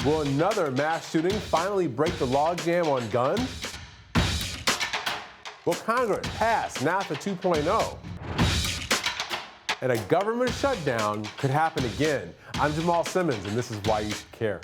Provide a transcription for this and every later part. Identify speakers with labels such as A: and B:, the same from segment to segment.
A: Will another mass shooting finally break the logjam on guns? Will Congress pass NAFTA 2.0? And a government shutdown could happen again. I'm Jamal Simmons, and this is why you should care.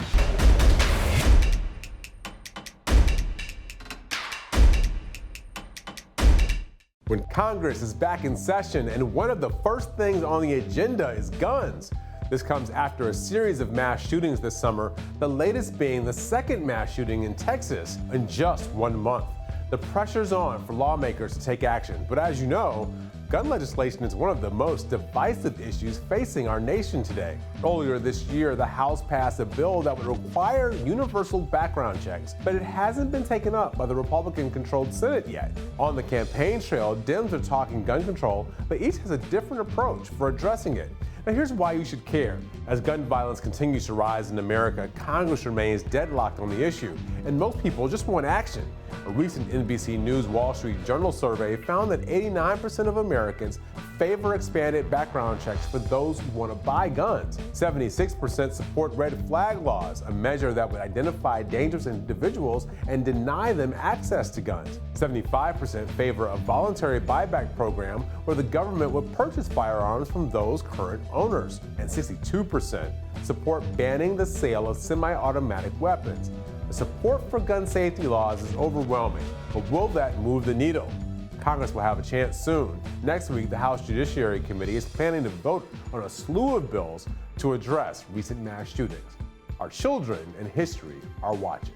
A: When Congress is back in session and one of the first things on the agenda is guns. This comes after a series of mass shootings this summer, the latest being the second mass shooting in Texas in just 1 month. The pressure's on for lawmakers to take action, but as you know, gun legislation is one of the most divisive issues facing our nation today. Earlier this year, the House passed a bill that would require universal background checks, but it hasn't been taken up by the Republican-controlled Senate yet. On the campaign trail, Dems are talking gun control, but each has a different approach for addressing it. Now here's why you should care. As gun violence continues to rise in America, Congress remains deadlocked on the issue, and most people just want action. A recent NBC News Wall Street Journal survey found that 89% of Americans favor expanded background checks for those who want to buy guns. 76% support red flag laws, a measure that would identify dangerous individuals and deny them access to guns. 75% favor a voluntary buyback program where the government would purchase firearms from those current owners. And 62% support banning the sale of semi-automatic weapons. The support for gun safety laws is overwhelming, but will that move the needle? Congress will have a chance soon. Next week, the House Judiciary Committee is planning to vote on a slew of bills to address recent mass shootings. Our children and history are watching.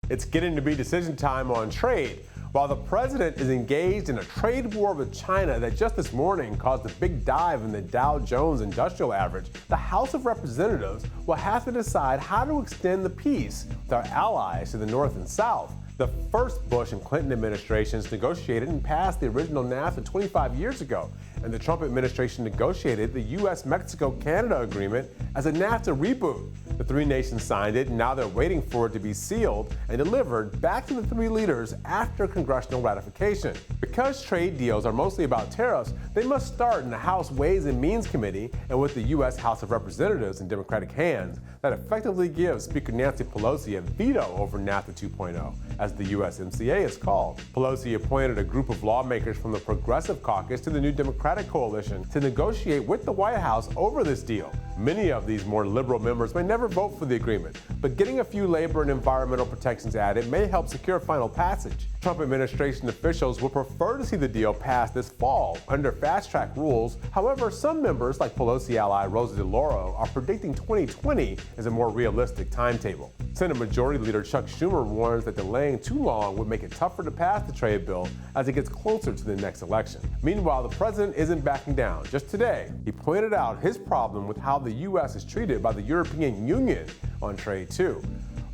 A: It's getting to be decision time on trade. While the president is engaged in a trade war with China that just this morning caused a big dive in the Dow Jones Industrial Average, the House of Representatives will have to decide how to extend the peace with our allies to the north and south. The first Bush and Clinton administrations negotiated and passed the original NAFTA 25 years ago, and the Trump administration negotiated the U.S.-Mexico-Canada agreement as a NAFTA reboot. The three nations signed it, and now they're waiting for it to be sealed and delivered back to the three leaders after congressional ratification. Because trade deals are mostly about tariffs, they must start in the House Ways and Means Committee and with the U.S. House of Representatives in Democratic hands. That effectively gives Speaker Nancy Pelosi a veto over NAFTA 2.0, as the USMCA is called. Pelosi appointed a group of lawmakers from the Progressive Caucus to the new Democratic coalition to negotiate with the White House over this deal. Many of these more liberal members may never vote for the agreement, but getting a few labor and environmental protections added may help secure final passage. Trump administration officials would prefer to see the deal passed this fall under fast-track rules. However, some members, like Pelosi ally Rosa DeLauro, are predicting 2020 as a more realistic timetable. Senate Majority Leader Chuck Schumer warns that delaying too long would make it tougher to pass the trade bill as it gets closer to the next election. Meanwhile, the president isn't backing down. Just today, he pointed out his problem with how the U.S. is treated by the European Union on trade too.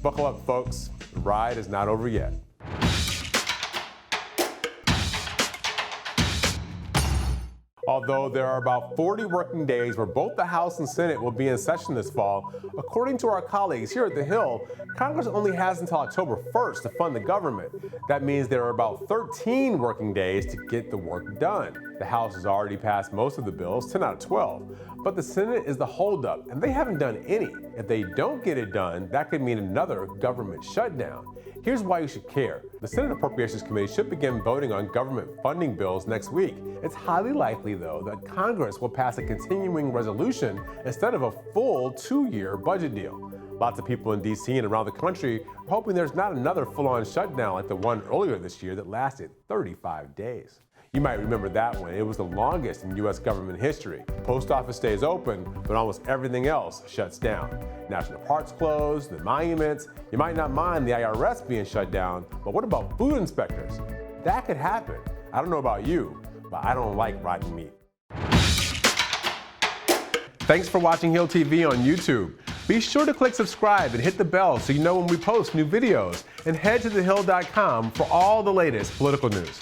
A: Buckle up, folks. The ride is not over yet. Although there are about 40 working days where both the House and Senate will be in session this fall, according to our colleagues here at The Hill, Congress only has until October 1st to fund the government. That means there are about 13 working days to get the work done. The House has already passed most of the bills, 10 out of 12, but the Senate is the holdup, and they haven't done any. If they don't get it done, that could mean another government shutdown. Here's why you should care. The Senate Appropriations Committee should begin voting on government funding bills next week. It's highly likely, though, that Congress will pass a continuing resolution instead of a full 2-year budget deal. Lots of people in D.C. and around the country are hoping there's not another full-on shutdown like the one earlier this year that lasted 35 days. You might remember that one. It was the longest in U.S. government history. Post office stays open, but almost everything else shuts down. National parks closed, the monuments. You might not mind the IRS being shut down, but what about food inspectors? That could happen. I don't know about you, but I don't like rotten meat. Thanks for watching Hill TV on YouTube. Be sure to click subscribe and hit the bell so you know when we post new videos. And head to thehill.com for all the latest political news.